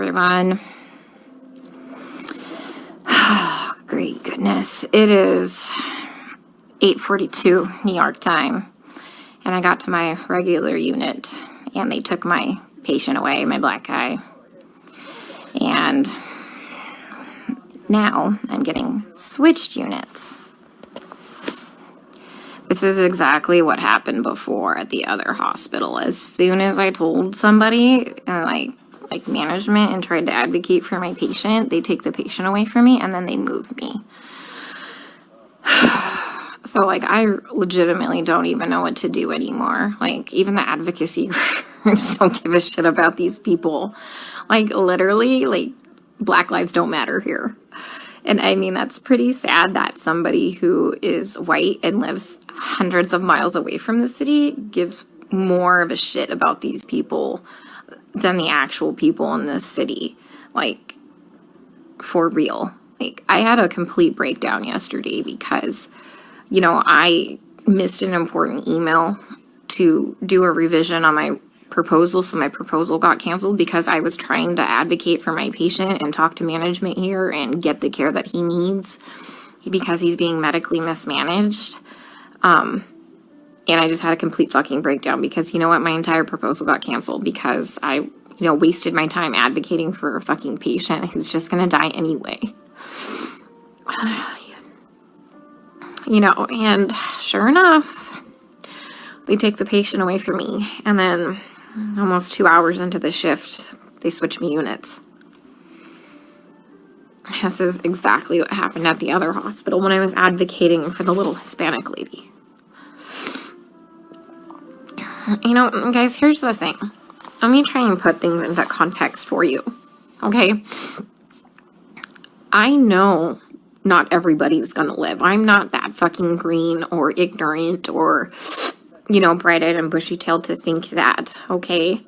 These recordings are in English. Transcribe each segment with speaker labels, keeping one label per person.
Speaker 1: everyone. Oh, great goodness. It is 8:42 New York time, and I got to my regular unit, and they took my patient away, my black guy. And now I'm getting switched units. This is exactly what happened before at the other hospital. As soon as I told somebody, like management, and tried to advocate for my patient, they take the patient away from me and then they move me. So, like, I legitimately don't even know what to do anymore. Like, even the advocacy groups don't give a shit about these people. Like, literally, like, Black lives don't matter here. And I mean, that's pretty sad that somebody who is white and lives hundreds of miles away from the city gives more of a shit about these people than the actual people in this city. Like, for real. Like, I had a complete breakdown yesterday because, you know, I missed an important email to do a revision on my proposal, so my proposal got canceled because I was trying to advocate for my patient and talk to management here and get the care that he needs because he's being medically mismanaged. And I just had a complete fucking breakdown because, you know what, my entire proposal got canceled because I, wasted my time advocating for a fucking patient who's just gonna die anyway. And sure enough, they take the patient away from me, and then almost 2 hours into the shift, they switch me units. This is exactly what happened at the other hospital when I was advocating for the little Hispanic lady. Guys, here's the thing. Let me try and put things into context for you, okay? I know not everybody's gonna live. I'm not that fucking green or ignorant or bright-eyed and bushy-tailed to think that, okay?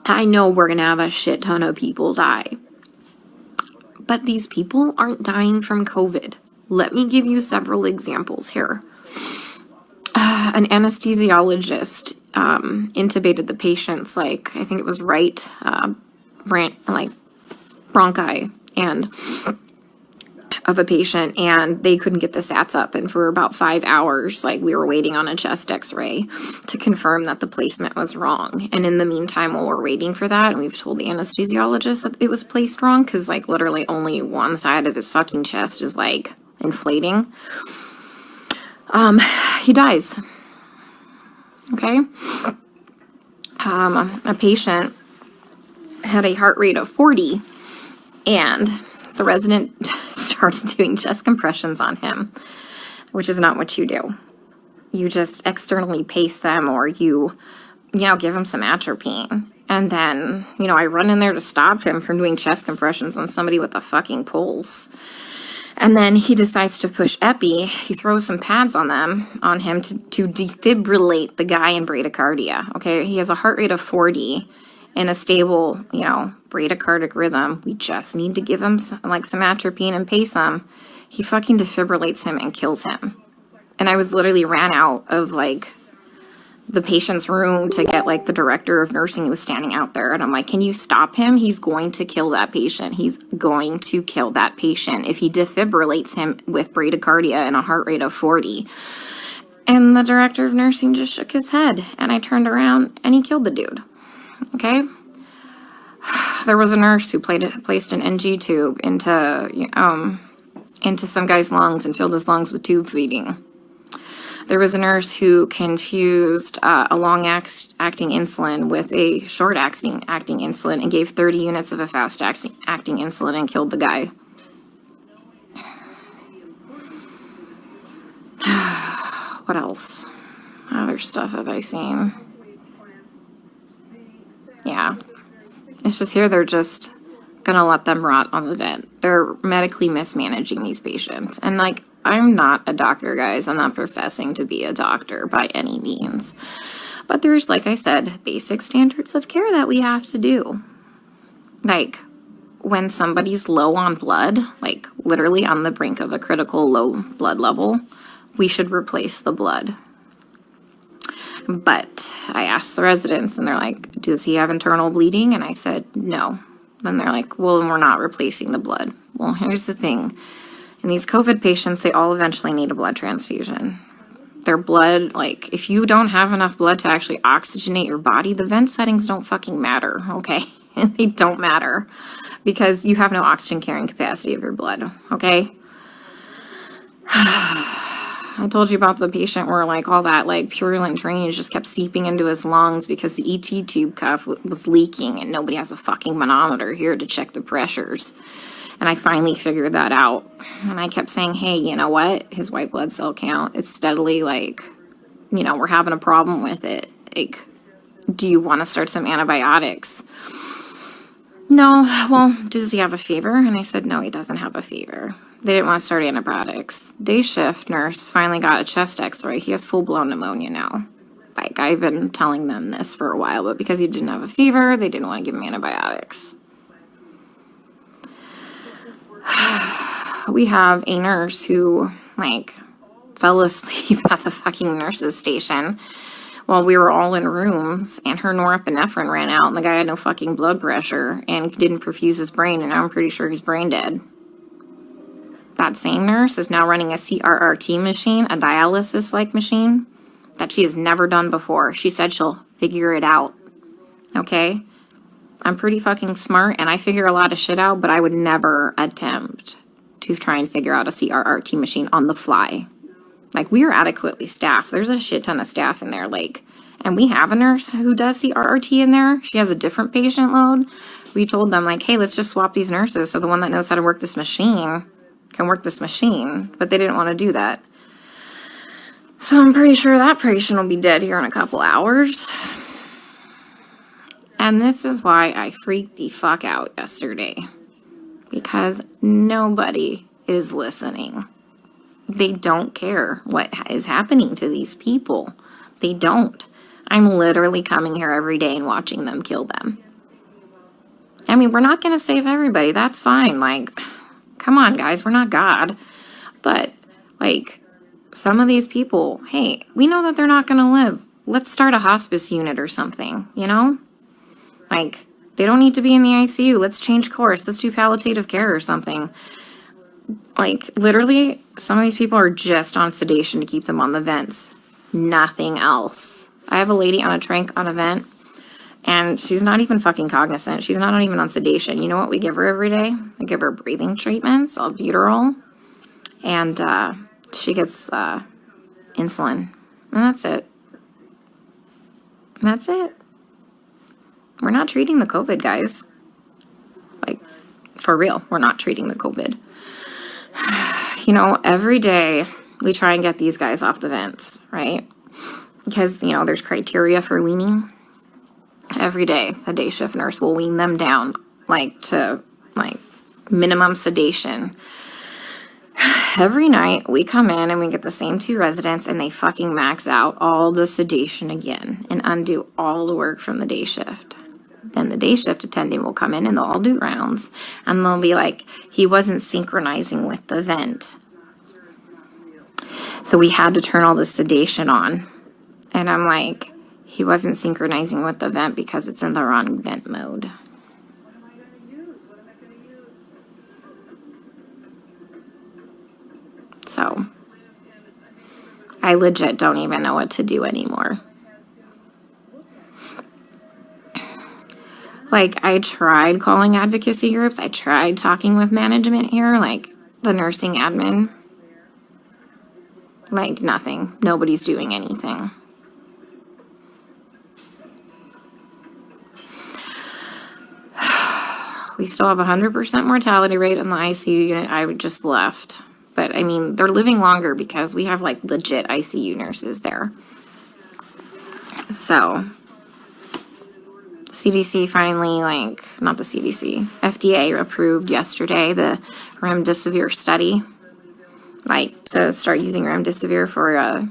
Speaker 1: I know we're gonna have a shit ton of people die. But these people aren't dying from COVID. Let me give you several examples here. An anesthesiologist intubated the patient's, I think it was right bronchi and of a patient, and they couldn't get the SATs up, and for about 5 hours, we were waiting on a chest x-ray to confirm that the placement was wrong. And in the meantime, while we're waiting for that, and we've told the anesthesiologist that it was placed wrong, because literally only one side of his fucking chest is inflating, he dies. Okay? A patient had a heart rate of 40, and the resident started doing chest compressions on him, which is not what you do. You just externally pace them, or you give him some atropine. And then, I run in there to stop him from doing chest compressions on somebody with a fucking pulse. And then he decides to push epi. He throws some pads on him to defibrillate the guy in bradycardia. Okay, he has a heart rate of 40 and a stable, bradycardic rhythm. We just need to give him some atropine and pace him. He fucking defibrillates him and kills him. And I was literally ran out of the patient's room to get the director of nursing who was standing out there. And I'm like, can you stop him? He's going to kill that patient. He's going to kill that patient if he defibrillates him with bradycardia and a heart rate of 40. And the director of nursing just shook his head. And I turned around and he killed the dude. Okay? There was a nurse who placed an NG tube into some guy's lungs and filled his lungs with tube feeding. There was a nurse who confused a long-acting insulin with a short-acting insulin and gave 30 units of a fast-acting insulin and killed the guy. What else? Other stuff have I seen? Yeah. It's just here they're just gonna let them rot on the vent. They're medically mismanaging these patients. And I'm not a doctor, guys. I'm not professing to be a doctor by any means. But there's, like I said, basic standards of care that we have to do. When somebody's low on blood, literally on the brink of a critical low blood level, we should replace the blood. But I asked the residents, and they're like, does he have internal bleeding? And I said, no. Then they're like, well, we're not replacing the blood. Well, here's the thing. In these COVID patients, they all eventually need a blood transfusion. Their blood, like, if you don't have enough blood to actually oxygenate your body, the vent settings don't fucking matter, okay? They don't matter because you have no oxygen carrying capacity of your blood, okay? I told you about the patient where, like, all that, like, purulent drainage just kept seeping into his lungs because the ET tube cuff was leaking and nobody has a fucking manometer here to check the pressures. And I finally figured that out. And I kept saying, hey, you know what? His white blood cell count is steadily, like, you know, we're having a problem with it. Like, do you want to start some antibiotics? No. Well, does he have a fever? And I said, no, he doesn't have a fever. They didn't want to start antibiotics. Day shift nurse finally got a chest x-ray. He has full-blown pneumonia now. Like, I've been telling them this for a while, but because he didn't have a fever, they didn't want to give him antibiotics. We have a nurse who, like, fell asleep at the fucking nurse's station while we were all in rooms, and her norepinephrine ran out, and the guy had no fucking blood pressure and didn't perfuse his brain, and I'm pretty sure he's brain dead. That same nurse is now running a CRRT machine, a dialysis-like machine, that she has never done before. She said she'll figure it out, okay? I'm pretty fucking smart, and I figure a lot of shit out, but I would never attempt to try and figure out a CRRT machine on the fly. Like, we are adequately staffed. There's a shit ton of staff in there, like, and we have a nurse who does CRRT in there. She has a different patient load. We told them, like, hey, let's just swap these nurses so the one that knows how to work this machine can work this machine, but they didn't want to do that. So I'm pretty sure that patient will be dead here in a couple hours. And this is why I freaked the fuck out yesterday. Because nobody is listening. They don't care what is happening to these people. They don't. I'm literally coming here every day and watching them kill them. I mean, we're not going to save everybody. That's fine. Like, come on, guys. We're not God. But, like, some of these people, hey, we know that they're not going to live. Let's start a hospice unit or something, you know? Like, they don't need to be in the ICU. Let's change course. Let's do palliative care or something. Like, literally, some of these people are just on sedation to keep them on the vents. Nothing else. I have a lady on a tranq on a vent, and she's not even fucking cognizant. She's not even on sedation. You know what we give her every day? We give her breathing treatments, albuterol, and she gets insulin. And that's it. That's it. We're not treating the COVID, guys. Like, for real, we're not treating the COVID. You know, every day we try and get these guys off the vents, right? Because, you know, there's criteria for weaning. Every day, the day shift nurse will wean them down, like, to, like, minimum sedation. Every night, we come in and we get the same 2 residents, and they fucking max out all the sedation again and undo all the work from the day shift. Then the day shift attendant will come in and they'll all do rounds, and they'll be like, he wasn't synchronizing with the vent. So we had to turn all the sedation on. And I'm like, he wasn't synchronizing with the vent because it's in the wrong vent mode. So I legit don't even know what to do anymore. Like, I tried calling advocacy groups. I tried talking with management here, like the nursing admin. Like, nothing. Nobody's doing anything. We still have 100% mortality rate in the ICU unit. I just left. But, I mean, they're living longer because we have, like, legit ICU nurses there. So, CDC finally, like, not the CDC, FDA approved yesterday the remdesivir study, like, to start using remdesivir for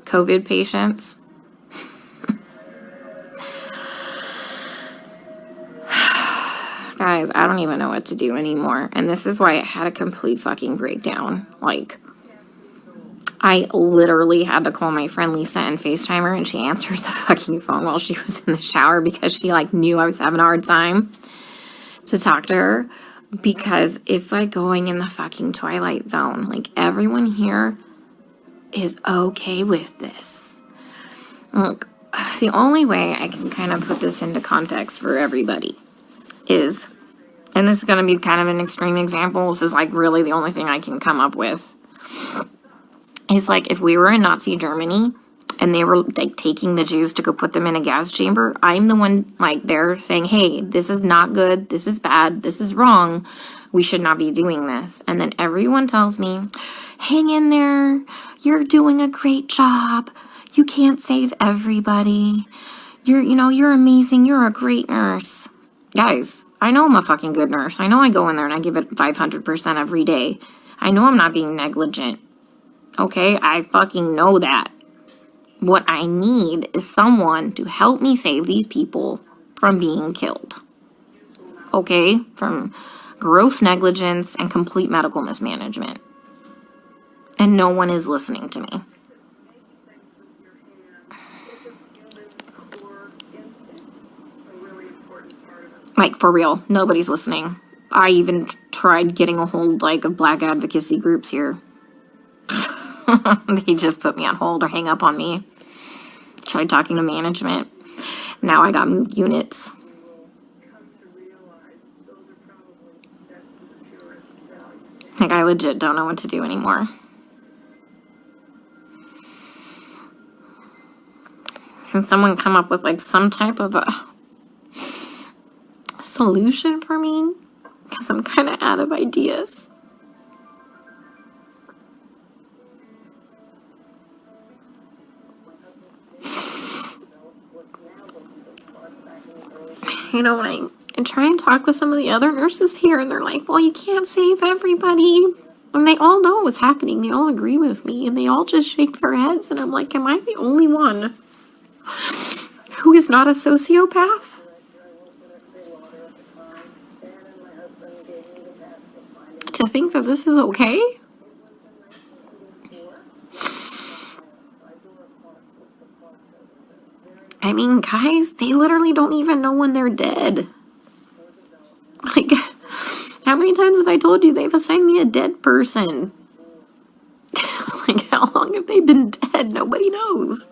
Speaker 1: COVID patients. Guys, I don't even know what to do anymore. And this is why I had a complete fucking breakdown. Like, I literally had to call my friend Lisa and FaceTime her, and she answered the fucking phone while she was in the shower because she like knew I was having a hard time to talk to her, because it's like going in the fucking Twilight Zone. Like, everyone here is okay with this. Look, the only way I can kind of put this into context for everybody is, and this is going to be kind of an extreme example, this is like really the only thing I can come up with, is like if we were in Nazi Germany and they were like taking the Jews to go put them in a gas chamber, I'm the one like there saying, hey, this is not good, this is bad, this is wrong, we should not be doing this. And then everyone tells me, hang in there, you're doing a great job, you can't save everybody, you're amazing, you're a great nurse. Guys, I know I'm a fucking good nurse. I know I go in there and I give it 500% every day. I know I'm not being negligent. Okay, I fucking know that. What I need is someone to help me save these people from being killed. Okay, from gross negligence and complete medical mismanagement. And no one is listening to me. Like, for real, nobody's listening. I even tried getting a hold, like, of black advocacy groups here. They just put me on hold or hang up on me. Tried talking to management. Now I got moved units. Like, I legit don't know what to do anymore. Can someone come up with, like, some type of a solution for me? Because I'm kind of out of ideas. When I try and talk with some of the other nurses here, and they're like, well, you can't save everybody. And they all know what's happening. They all agree with me, and they all just shake their heads. And I'm like, am I the only one who is not a sociopath? To think that this is okay? I mean, guys, they literally don't even know when they're dead. Like, how many times have I told you they've assigned me a dead person? Like, how long have they been dead? Nobody knows.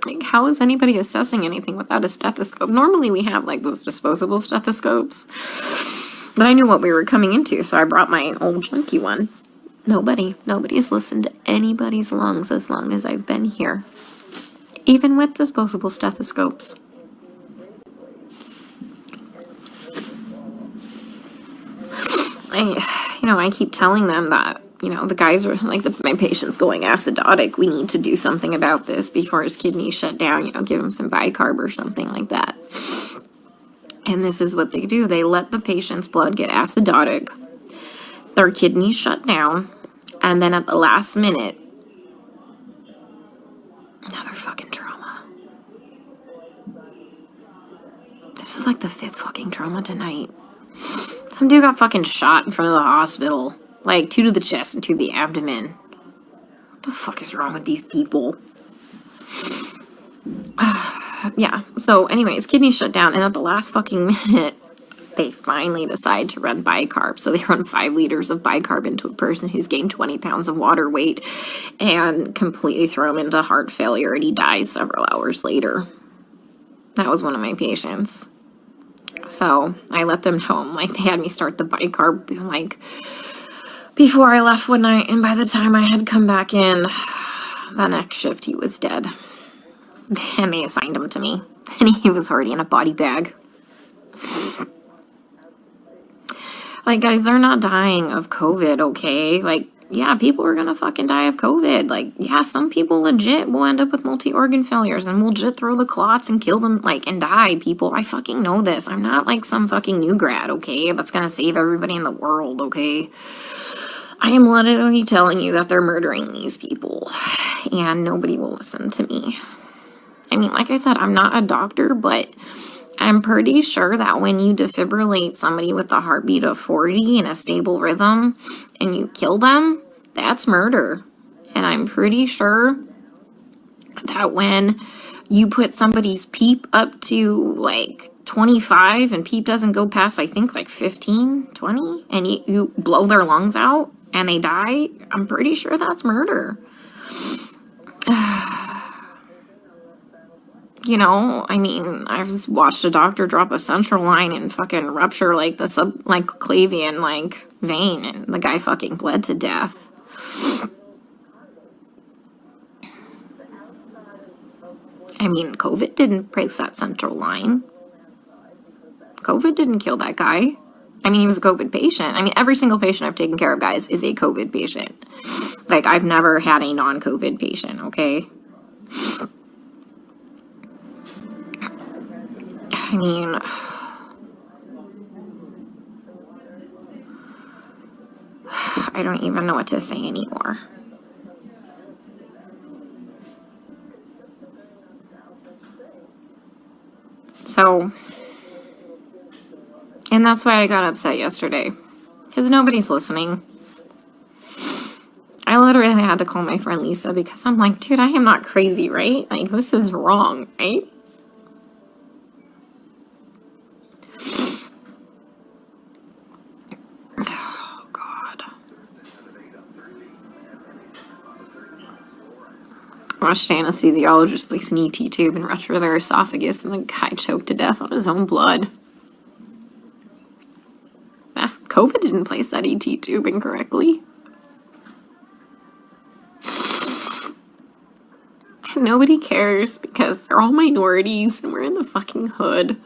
Speaker 1: Like, how is anybody assessing anything without a stethoscope? Normally we have, like, those disposable stethoscopes. But I knew what we were coming into, so I brought my old junky one. Nobody has listened to anybody's lungs as long as I've been here. Even with disposable stethoscopes. I keep telling them that, the guys are like, my patient's going acidotic. We need to do something about this before his kidneys shut down, give him some bicarb or something like that. And this is what they do. They let the patient's blood get acidotic. Their kidneys shut down. And then at the last minute, another fucking trauma. This is like the 5th fucking trauma tonight. Some dude got fucking shot in front of the hospital. Like, 2 to the chest and 2 to the abdomen. What the fuck is wrong with these people? Yeah, so anyways, kidneys shut down, and at the last fucking minute, they finally decide to run bicarb. So they run 5 liters of bicarb into a person who's gained 20 pounds of water weight and completely throw him into heart failure, and he dies several hours later. That was one of my patients. So I let them know, like, they had me start the bicarb, like, before I left one night, and by the time I had come back in, the next shift, he was dead. And they assigned him to me, and he was already in a body bag. Like, guys, they're not dying of COVID, okay? Like, yeah, people are gonna fucking die of COVID. Like, yeah, some people legit will end up with multi-organ failures and will legit throw the clots and kill them, like, and die, people. I fucking know this. I'm not, like, some fucking new grad, okay? That's gonna save everybody in the world, okay? I am literally telling you that they're murdering these people, and nobody will listen to me. I mean, like I said, I'm not a doctor, but I'm pretty sure that when you defibrillate somebody with a heartbeat of 40 in a stable rhythm and you kill them, that's murder. And I'm pretty sure that when you put somebody's PEEP up to like 25 and PEEP doesn't go past, I think, like 15, 20, and you blow their lungs out and they die, I'm pretty sure that's murder. You know, I mean, I've just watched a doctor drop a central line and fucking rupture like the subclavian like vein, and the guy fucking bled to death. I mean, COVID didn't break that central line. COVID didn't kill that guy. I mean, he was a COVID patient. I mean, every single patient I've taken care of, guys, is a COVID patient. Like, I've never had a non-COVID patient, okay? I mean, I don't even know what to say anymore. So, and that's why I got upset yesterday, because nobody's listening. I literally had to call my friend Lisa because I'm like, dude, I am not crazy, right? Like, this is wrong, right? Oh, God. I watched an anesthesiologist place an ET tube and rupture their esophagus, and the guy choked to death on his own blood. COVID didn't place that ET tube incorrectly. And nobody cares because they're all minorities and we're in the fucking hood.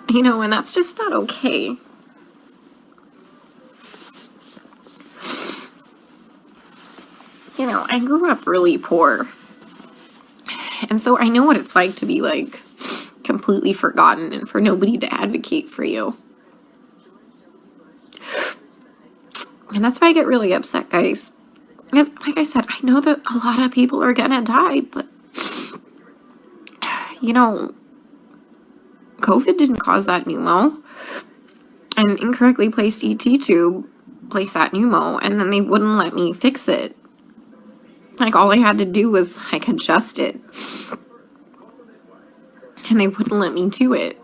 Speaker 1: You know, and that's just not okay. You know, I grew up really poor. And so I know what it's like to be, like, completely forgotten and for nobody to advocate for you. And that's why I get really upset, guys. Because, like I said, I know that a lot of people are gonna die, but, you know, COVID didn't cause that pneumo. An incorrectly placed ET tube placed that pneumo, and then they wouldn't let me fix it. Like, all I had to do was, like, adjust it. And they wouldn't let me do it.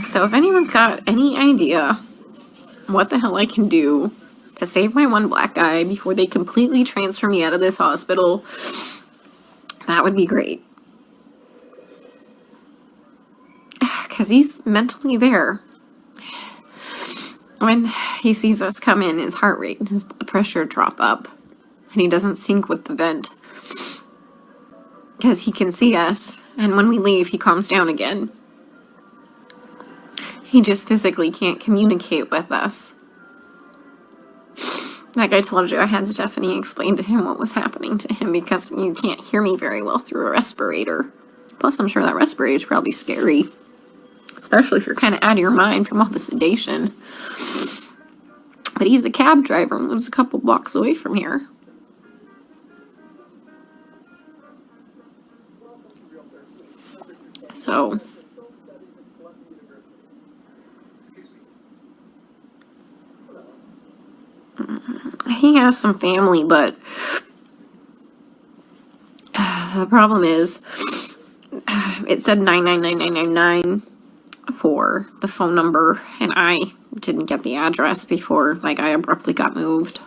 Speaker 1: So if anyone's got any idea what the hell I can do to save my one black guy before they completely transfer me out of this hospital, that would be great. Because he's mentally there. When he sees us come in, his heart rate and his blood pressure drop up. And he doesn't sync with the vent. Because he can see us. And when we leave, he calms down again. He just physically can't communicate with us. Like I told you, I had Stephanie explain to him what was happening to him because you can't hear me very well through a respirator. Plus, I'm sure that respirator is probably scary. Especially if you're kind of out of your mind from all the sedation. But he's a cab driver and lives a couple blocks away from here. So he has some family, but the problem is it said 99999 for the phone number, and I didn't get the address before, like, I abruptly got moved.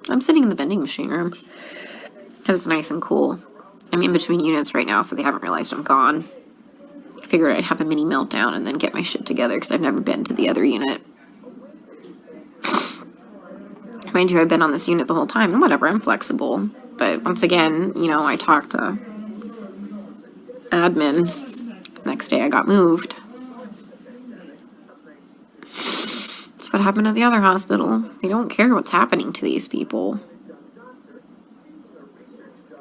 Speaker 1: I'm sitting in the vending machine room because it's nice and cool. I'm in between units right now, so they haven't realized I'm gone. I figured I'd have a mini meltdown and then get my shit together because I've never been to the other unit. Mind you, I've been on this unit the whole time, and whatever, I'm flexible. But once again, you know, I talked to admin. Next day I got moved. That's what happened at the other hospital. They don't care what's happening to these people.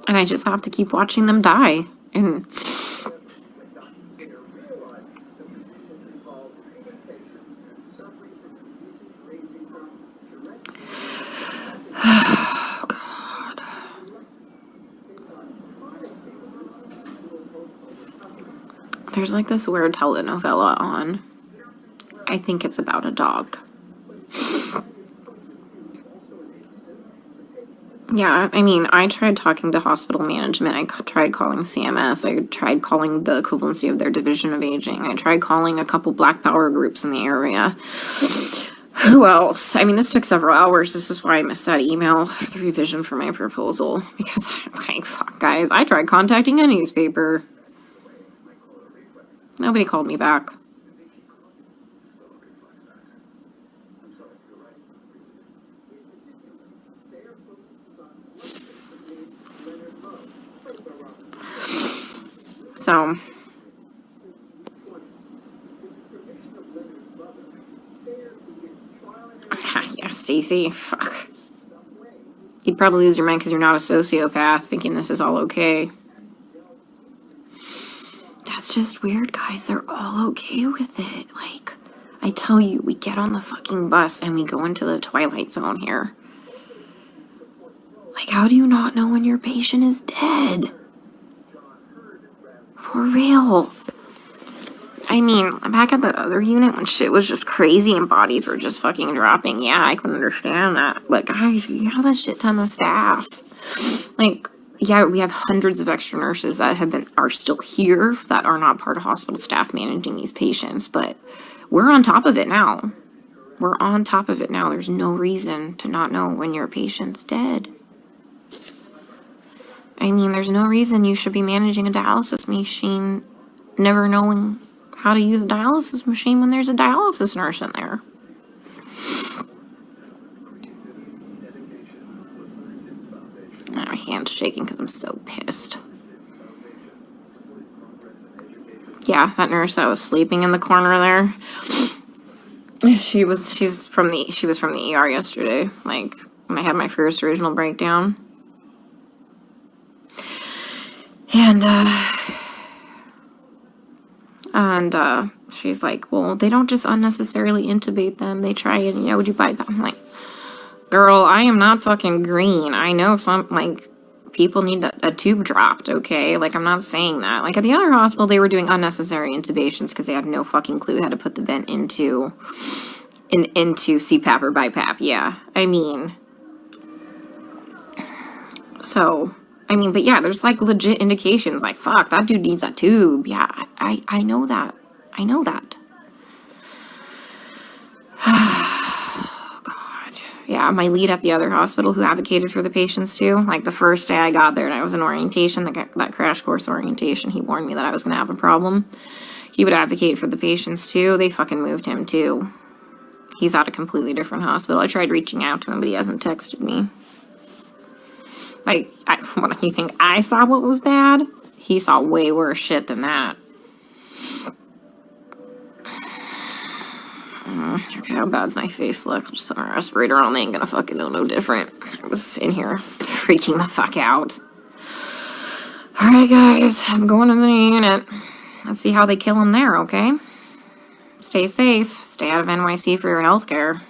Speaker 1: And I just have to keep watching them die. And oh God. There's like this weird telenovela on. I think it's about a dog. Yeah, I mean, I tried talking to hospital management. I tried calling CMS. I tried calling the equivalency of their division of aging. I tried calling a couple Black Power groups in the area. Who else? I mean, this took several hours. This is why I missed that email for the revision for my proposal. Because, like, fuck, guys, I tried contacting a newspaper. Nobody called me back. So, yeah, Stacy, fuck. You'd probably lose your mind because you're not a sociopath thinking this is all okay. That's just weird, guys. They're all okay with it. Like, I tell you, we get on the fucking bus and we go into the Twilight Zone here. Like, how do you not know when your patient is dead? For real. I mean, back at that other unit when shit was just crazy and bodies were just fucking dropping, yeah, I can understand that. But guys, you have a shit ton of staff. Like, yeah, we have hundreds of extra nurses that are still here that are not part of hospital staff managing these patients, but we're on top of it now. We're on top of it now. There's no reason to not know when your patient's dead. I mean, there's no reason you should be managing a dialysis machine never knowing how to use a dialysis machine when there's a dialysis nurse in there. My hand's shaking because I'm so pissed. Yeah, that nurse that was sleeping in the corner there. She was from the ER yesterday, like when I had my first original breakdown. And she's like, well, they don't just unnecessarily intubate them. They try and, do bypass. I'm like, girl, I am not fucking green. I know some, like, people need a tube dropped, okay? Like, I'm not saying that. Like, at the other hospital, they were doing unnecessary intubations because they had no fucking clue how to put the vent into CPAP or BiPAP. Yeah, I mean, so... but yeah, there's like legit indications like, fuck, that dude needs a tube. Yeah, I know that. I know that. Oh, God. Yeah, my lead at the other hospital who advocated for the patients too, like the first day I got there and I was in orientation, that crash course orientation, he warned me that I was going to have a problem. He would advocate for the patients too. They fucking moved him too. He's at a completely different hospital. I tried reaching out to him, but he hasn't texted me. Like, what do you think? I saw what was bad? He saw way worse shit than that. Okay, how bad's my face look? I'll just put my respirator on. They ain't gonna fucking know no different. I was in here freaking the fuck out. Alright, guys. I'm going to the unit. Let's see how they kill him there, okay? Stay safe. Stay out of NYC for your healthcare.